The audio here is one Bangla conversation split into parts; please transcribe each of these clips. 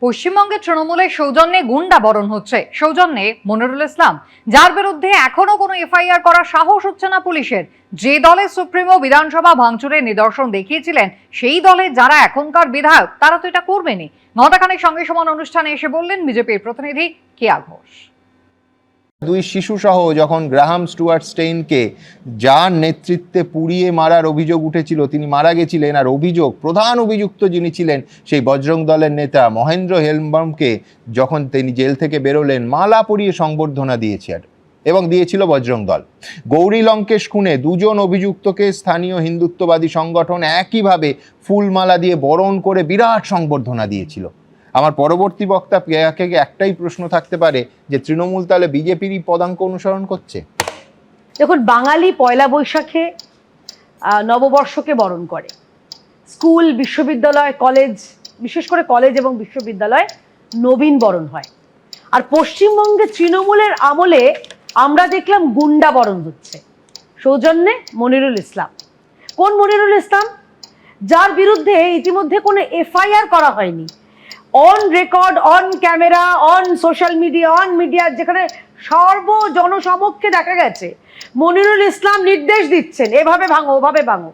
পশ্চিমবঙ্গের তৃণমূলের সৌজন্যে গুন্ডা বরণ হচ্ছে। সৌজন্যে মনিরুল ইসলাম, যার বিরুদ্ধে এখনো কোনো এফআইআর করার সাহস হচ্ছে না পুলিশের। যে দলের সুপ্রিমো বিধানসভা ভাঙচুরের নিদর্শন দেখিয়েছিলেন, সেই দলে যারা এখনকার বিধায়ক, তারা তো এটা করবেনই। ঘণ্টাখানেক সঙ্গে সমান অনুষ্ঠানে এসে বললেন বিজেপির প্রতিনিধি কেয়া ঘোষ। দুই শিশু সহ যখন গ্রাহাম স্টুয়ার্ট স্টেইনকে যার নেতৃত্বে পুড়িয়ে মারার অভিযোগ উঠেছিল, তিনি মারা গেছিলেন। আর প্রধান অভিযুক্ত যিনি ছিলেন সেই বজরং দলের নেতা মহেন্দ্র হেলমবামকে যখন তিনি জেল থেকে বেরোলেন, মালা পরিয়ে সংবর্ধনা দিয়েছে এবং দিয়েছিল বজরং দল। গৌরী লঙ্কেশ খুনে দুজন অভিযুক্তকে স্থানীয় হিন্দুত্ববাদী সংগঠন একইভাবে ফুলমালা দিয়ে বরণ করে বিরাট সংবর্ধনা দিয়েছিল। আমার পরবর্তী বক্তা পেয়াকে একটাই প্রশ্ন থাকতে পারে যে তৃণমূল তাহলে বিজেপিরই পদাঙ্ক অনুসরণ করছে। দেখুন, বাঙালি পয়লা বৈশাখে নববর্ষকে বরণ করে। স্কুল, বিশ্ববিদ্যালয়, কলেজ, বিশেষ করে কলেজ এবং বিশ্ববিদ্যালয় নবীন বরণ হয়। আর পশ্চিমবঙ্গে তৃণমূলের আমলে আমরা দেখলাম গুন্ডা বরণ হচ্ছে। সৌজন্যে মনিরুল ইসলাম। কোন মনিরুল ইসলাম? যার বিরুদ্ধে ইতিমধ্যে কোনো এফআইআর করা হয়নি। On record, on camera, on social media, যেখানে জনসমক্ষে দেখা গেছে মনিরুল ইসলাম নির্দেশ দিচ্ছেন, এভাবে ভাঙো, ওভাবে ভাঙো।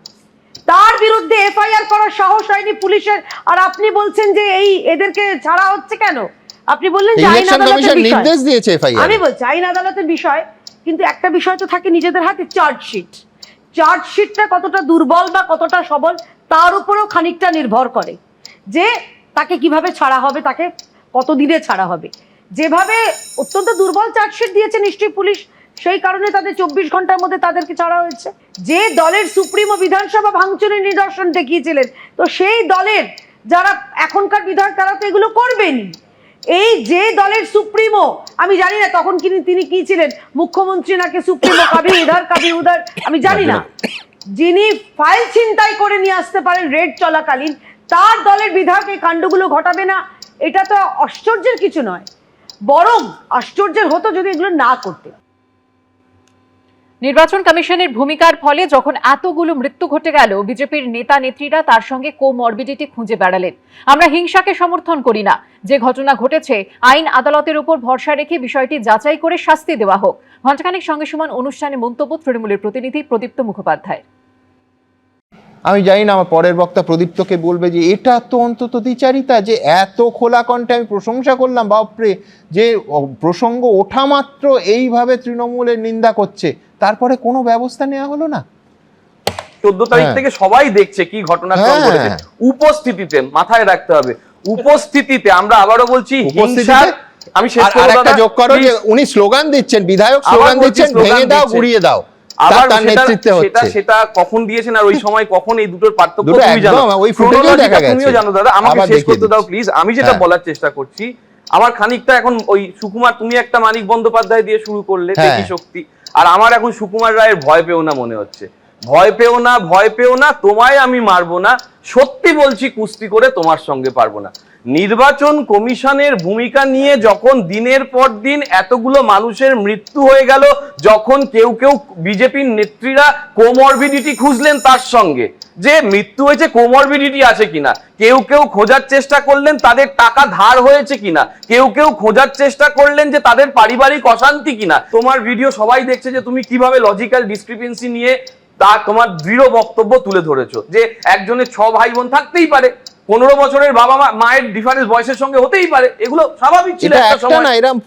তার বিরুদ্ধে এফআইআর করার সাহস হয়নি পুলিশের। আর আপনি বলছেন যে এদেরকে ছাড়া হচ্ছে কেন? আপনি বললেন যে আইন আদালতের নির্দেশ দিয়েছে এফআইআর। আমি বলছি আইন আদালতের বিষয়, কিন্তু একটা বিষয় তো থাকে নিজেদের হাতে, চার্জশিটটা কতটা দুর্বল বা কতটা সবল তার উপরেও খানিকটা নির্ভর করে যে তাকে কিভাবে ছাড়া হবে, তাকে কতদিনে ছাড়া হবে। যেভাবে অত্যন্ত দুর্বল চার্জশিট দিয়েছে নিশ্চয়ই পুলিশ, সেই কারণে তাদের 24 ঘন্টার মধ্যে তাদেরকে ছাড়া হয়েছে। যে দলের সুপ্রিমো বিধানসভা ভাঙচুরের নিদর্শন দেখিয়েছিলেন, তো সেই দলের যারা এখনকার বিধায়ক তারা তো এগুলো করবেনই। এই যে দলের সুপ্রিমো, আমি জানি না তখন তিনি কি ছিলেন, মুখ্যমন্ত্রী নাকি সুপ্রিমো, কাভি ইধার কাভি উধার, আমি জানি না, যিনি ফাইল ছিনতাই করে নিয়ে আসতে পারেন রেড চলাকালীন, তার দলের বিধায়ক এই কাণ্ডগুলো ঘটাবে না, এটা তো আশ্চর্যের কিছু নয়। বরং আশ্চর্যের হতো যদি এগুলো না করতে। নির্বাচন কমিশনের ভূমিকার ফলে যখন এতগুলো মৃত্যু ঘটে গেল, বিজেপির নেতা নেত্রীরা তার সঙ্গে কোমরবিডিটি খুঁজে বেড়ালেন। আমরা হিংসাকে সমর্থন করি না। যে ঘটনা ঘটেছে, আইন আদালতের উপর ভরসা রেখে বিষয়টি যাচাই করে শাস্তি দেওয়া হোক। ঘণ্টাখানেক সঙ্গে সমান অনুষ্ঠানে মন্তব্য তৃণমূলের প্রতিনিধি প্রদীপ্ত মুখোপাধ্যায়। আমি জানি না, আমার পরের বক্তা প্রদীপ্তকে বলবে যে এটা তো অন্তত দ্বিচারিতা, যে এত খোলা কণ্ঠে আমি প্রশংসা করলাম, বাপরে, যে প্রসঙ্গ ওঠা মাত্র এইভাবে তৃণমূলের নিন্দা করছে, তারপরে কোনো ব্যবস্থা নেওয়া হলো না। 14 তারিখ থেকে সবাই দেখছে কি ঘটনাক্রম ঘটেছে। উপস্থিতিতে মাথায় রাখতে হবে, উপস্থিতিতে, আমরা আবারও বলছি, আমি শেষ করব দাদা, যোগ করো যে উনি স্লোগান দিচ্ছেন, বিধায়ক স্লোগান দিচ্ছেন, ভেঙে দাও, গুড়িয়ে দাও। আবার সেটা কখন দিয়েছেন আর ওই সময় কখন, এই দুটোর পার্থক্য তুমি জানো, ওই ফুটেজও দেখা গেছে। তুমিও জানো দাদা, আমাকে শেষ করতে দাও প্লিজ। আমি যেটা বলার চেষ্টা করছি, আমার খানিকটা এখন ওই সুকুমার, তুমি একটা মানিক বন্দ্যোপাধ্যায় দিয়ে শুরু করলে দেখি শক্তি, আর আমার এখন সুকুমার রায়ের ভয় পেও না মনে হচ্ছে। ভয় পেও না, ভয় পেও না, তোমায় আমি মারবো না, সত্যি বলছি, কুস্তি করে তোমার সঙ্গে পারবো না। নির্বাচন কমিশনের ভূমিকা নিয়ে যখন দিনের পর দিন এতগুলো মানুষের মৃত্যু হয়ে গেল, যখন কেউ বিজেপির নেত্রীরা কোমরবিডিটি খুঁজলেন তার সঙ্গে, যে মৃত্যু হয়েছে কোমরবিডিটি আছে কিনা, কেউ খোঁজার চেষ্টা করলেন তাদের টাকা ধার হয়েছে কিনা, কেউ খোঁজার চেষ্টা করলেন যে তাদের পারিবারিক অশান্তি কিনা। তোমার ভিডিও সবাই দেখছে যে তুমি কিভাবে লজিক্যাল ডিসক্রিপেন্সি নিয়ে তা তোমার দৃঢ় বক্তব্য তুলে ধরেছো, যে একজনের 6 ভাই বোন থাকতেই পারে, 15 বছরের বাবা মায়ের ডিফারেন্স বয়সের সঙ্গে হতেই পারে, এগুলো স্বাভাবিক ছিল একটা সময়, এরকম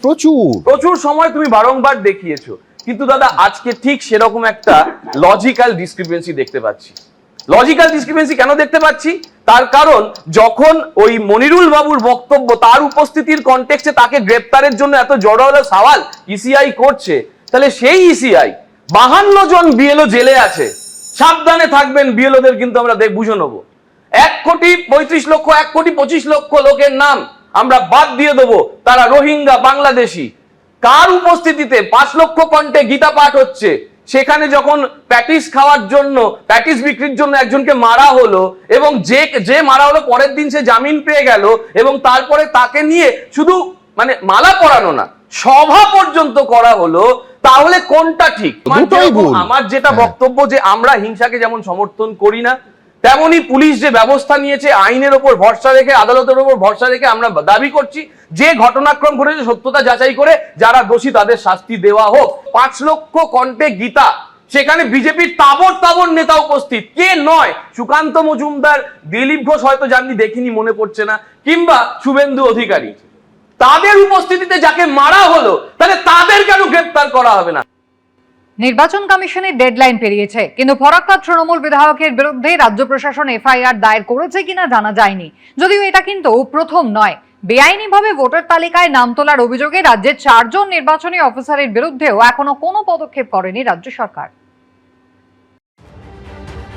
প্রচুর সময় তুমি বারংবার দেখিয়েছো। কিন্তু দাদা, আজকে ঠিক সেরকম একটা লজিক্যাল ডিসক্রিপেন্সি দেখতে পাচ্ছি। লজিক্যাল ডিসক্রিপেন্সি কেন দেখতে পাচ্ছি? তার কারণ, যখন ওই মনিরুল বাবুর বক্তব্য, তার উপস্থিতির কনটেক্সটে তাকে গ্রেপ্তারের জন্য এত জড়ো সওয়াল ইসিআই করছে, তাহলে সেই ইসিআই 52 জন বিএলও জেলে আছে, সাবধানে থাকবেন বিএলওদের, কিন্তু আমরা বুঝে নেবো। 1,35,00,000 1,25,00,000 লোকের নাম আমরা বাদ দিয়ে দেবো, তারা রোহিঙ্গা, বাংলাদেশি। কার উপস্থিতিতে 5 লক্ষ কণ্ঠে গীতা পাঠ হচ্ছে, সেখানে যখন প্যাটিস খাওয়ার জন্য, প্যাটিস বিক্রির জন্য একজনকে মারা হলো, এবং যে মারা হলো পরের দিন সে জামিন পেয়ে গেল, এবং তারপরে তাকে নিয়ে শুধু মালা পরানো না, সভা পর্যন্ত করা হলো, তাহলে কোনটা ঠিক? আমার যেটা বক্তব্য, যে আমরা হিংসাকে যেমন সমর্থন করি না, তেমনি পুলিশ যে ব্যবস্থা নিয়েছে আইনের ওপর ভরসা রেখে, আদালতের ওপর ভরসা রেখে আমরা দাবি করছি যে ঘটনাক্রম ঘটেছে সত্যতা যাচাই করে যারা দোষী তাদের শাস্তি দেওয়া হোক। 5 লক্ষ কণ্ঠে গীতা, সেখানে বিজেপির তাবর তাবর নেতা উপস্থিত, কে নয়? সুকান্ত মজুমদার, দিলীপ ঘোষ হয়তো জানি দেখিনি, মনে পড়ছে না, কিংবা শুভেন্দু অধিকারী। তাদের উপস্থিতিতে যাকে মারা হলো, তাহলে তাদের কেন গ্রেফতার করা হবে না? নির্বাচন কমিশনের ডেডলাইন পেরিয়েছে, কিন্তু ফরাক্কার তৃণমূল বিধায়কের বিরুদ্ধে রাজ্য প্রশাসন এফআইআর দায়ের করেছে কিনা জানা যায়নি। যদিও এটা কিন্তু প্রথম নয়। বেআইনিভাবে ভোটার তালিকায় নাম তোলার অভিযোগে রাজ্যের 4 জন নির্বাচনী অফিসারের বিরুদ্ধেও এখনো কোনো পদক্ষেপ করেনি রাজ্য সরকার।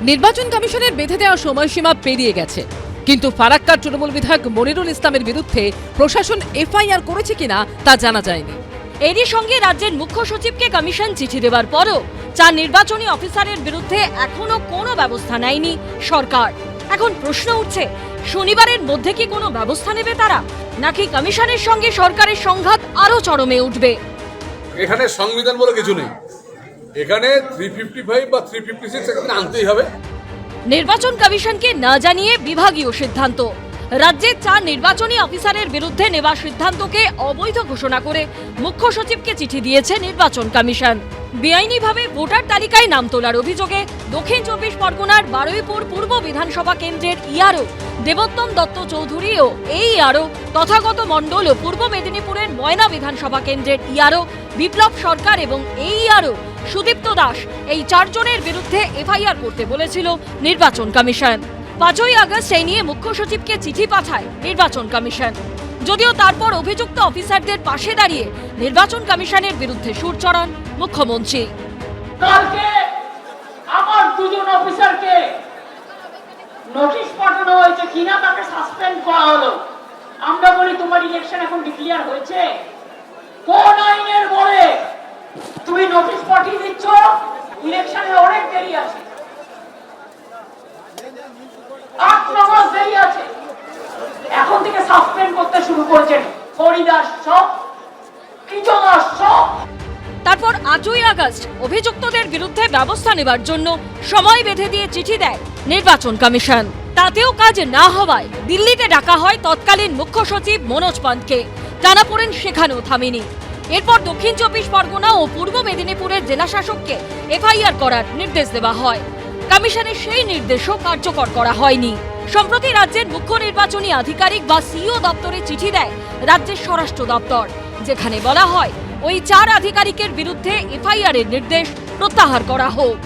নির্বাচন কমিশনের বেঁধে দেওয়া সময়সীমা পেরিয়ে গেছে, কিন্তু ফারাক্কার তৃণমূল বিধায়ক মনিরুল ইসলামের বিরুদ্ধে প্রশাসন এফআইআর করেছে কিনা তা জানা যায়নি। এরই সঙ্গে রাজ্যের মুখ্য সচিবকে কমিশন চিঠি দেওয়ার পরও 4 নির্বাচনী অফিসারের বিরুদ্ধে এখনো কোনো ব্যবস্থা নেয়নি সরকার। এখন প্রশ্ন উঠছে, শনিবারের মধ্যে কি কোনো ব্যবস্থা নেবে তারা, নাকি কমিশনের সঙ্গে সরকারের সংঘাত আরো চরমে উঠবে? এখানে সংবিধান বলে কিছু নেই, এখানে 355 বা 356 এখানে আনতেই হবে। নির্বাচন কমিশনকে না জানিয়ে বিভাগীয় সিদ্ধান্ত। রাজ্যের 4 নির্বাচনী অফিসারের বিরুদ্ধে নেওয়া সিদ্ধান্তকে অবৈধ ঘোষণা করে মুখ্য সচিবকে চিঠি দিয়েছে নির্বাচন কমিশন। বেআইনিভাবে ভোটার তালিকায় নাম তোলার অভিযোগে দক্ষিণ 24 পরগনার বারুইপুর পূর্ব বিধানসভা কেন্দ্রের ইআরও দেবোত্তম দত্ত চৌধুরী ও এই ইআরও তথাগত মণ্ডল ও পূর্ব মেদিনীপুরের ময়না বিধানসভা কেন্দ্রের ইআরও বিপ্লব সরকার এবং এই ইআরও সুদীপ্ত দাস, এই 4 জনের বিরুদ্ধে এফআইআর করতে বলেছিল নির্বাচন কমিশন। 5ই আগস্ট এই নিয়ে মুখ্য সচিবকে চিঠি পাঠায় নির্বাচন কমিশন। যদিও তারপর অভিযুক্ত অফিসারদের পাশে দাঁড়িয়ে নির্বাচন কমিশনের বিরুদ্ধে সুর চড়ান মুখ্যমন্ত্রী। কালকে আমার 2 জন অফিসারকে নোটিশ পাঠানো হয়েছে কিনা তাকে সাসপেন্ড করা হলো। আমরা বলি তোমার ইলেকশন এখন ডিক্লেয়ার হয়েছে, কোন আইনের বলে তুমি নোটিশ পাঠিয়ে দিচ্ছ? ইলেকশনের অনেক দেরি আছে, 8 মাস দেরি আছে, এখন থেকে সাসপেন্ড করতে শুরু করেছেন হরিদাস সব, কৃতদাস সব। তারপর 8ই আগস্ট অভিযুক্তদের বিরুদ্ধে ব্যবস্থা নেবার জন্য সময় বেঁধে দিয়ে চিঠি দেয় নির্বাচন কমিশন। তাতেও কাজ না হওয়ায় দিল্লিতে ডাকা হয় তৎকালীন মুখ্য সচিব মনোজ পান্তকে। টানাপোড়েন সেখানেও থামেনি। এরপর দক্ষিণ 24 পরগনা ও পূর্ব মেদিনীপুরের জেলাশাসককে এফআইআর করার নির্দেশ দেওয়া হয়। কমিশনের সেই নির্দেশও কার্যকর করা হয়নি। সম্প্রতি রাজ্যের মুখ্য নির্বাচনী আধিকারিক বা সিইও দপ্তরে চিঠি দেয় রাজ্যের স্বরাষ্ট্র দপ্তর, যেখানে বলা হয় ওই 4 আধিকারিকের বিরুদ্ধে এফআইআর এর নির্দেশ প্রত্যাহার করা হোক।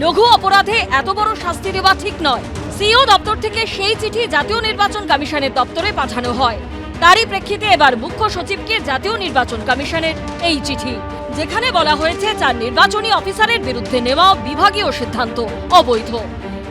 লঘু অপরাধে এত বড় শাস্তি দেওয়া ঠিক নয়। সিইও দপ্তর থেকে সেই চিঠি জাতীয় নির্বাচন কমিশনের দপ্তরে পাঠানো হয়। তারই প্রেক্ষিতে এবার মুখ্য সচিবকে জাতীয় নির্বাচন কমিশনের এই চিঠি, যেখানে বলা হয়েছে 4 নির্বাচনী অফিসারের বিরুদ্ধে নেওয়া বিভাগীয় সিদ্ধান্ত অবৈধ।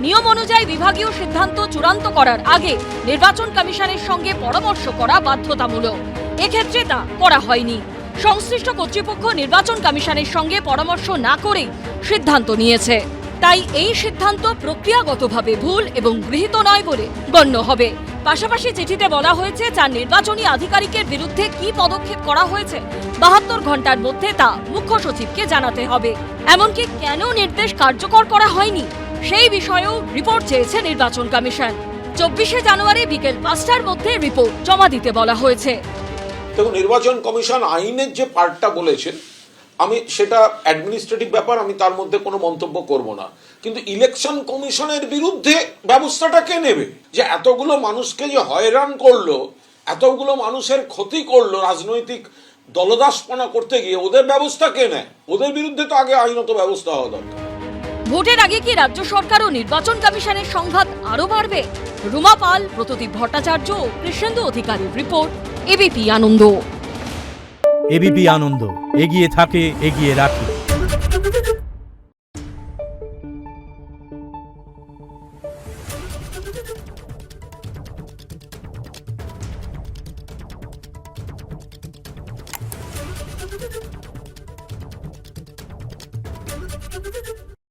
নিয়ম অনুযায়ী বিভাগীয় সিদ্ধান্ত চূড়ান্ত করার আগে নির্বাচন কমিশনের সঙ্গে পরামর্শ করা বাধ্যতামূলক। এক্ষেত্রে তা করা হয়নি। সংশ্লিষ্ট কর্তৃপক্ষ নির্বাচন কমিশনের সঙ্গে পরামর্শ না করেই সিদ্ধান্ত নিয়েছে। তাই এই সিদ্ধান্ত প্রক্রিয়াগতভাবে ভুল এবং গৃহীত নয় বলে গণ্য হবে। পাশাপাশি চিঠিতে বলা হয়েছে 4 নির্বাচনী আধিকারিকের বিরুদ্ধে কি পদক্ষেপ করা হয়েছে 72 ঘন্টার মধ্যে তা মুখ্য সচিবকে জানাতে হবে। এমনকি কেন নির্দেশ কার্যকর করা হয়নি সেই বিষয়েও রিপোর্ট চেয়েছে নির্বাচন কমিশন। 24শে জানুয়ারি বিকেল 5টার মধ্যে রিপোর্ট জমা দিতে বলা হয়েছে। দেখুন, নির্বাচন কমিশন আইনের যে পার্টটা বলেছেন, আমি সেটা অ্যাডমিনিস্ট্রেটিভ ব্যাপার, আমি তার মধ্যে কোনো মন্তব্য করব না। কিন্তু ইলেকশন কমিশনের বিরুদ্ধে ব্যবস্থাটা কে নেবে? যে এতগুলো মানুষকে যে হয়রান করলো, এতগুলো মানুষের ক্ষতি করলো রাজনৈতিক দলদাসপনা করতে গিয়ে, ওদের ব্যবস্থা কে নেয়? ওদের বিরুদ্ধে তো আগে আইনত ব্যবস্থা হওয়া দরকার। ভোটের আগে কি রাজ্য সরকার ও নির্বাচন কমিশনের সংঘাত আরো বাড়বে? রুমা পাল, প্রতদীপ ভট্টাচার্য ও কৃষ্ণেন্দু অধিকারীর রিপোর্ট, এবিপি আনন্দ। এবিপি আনন্দ, এগিয়ে থাকে, এগিয়ে রাখে।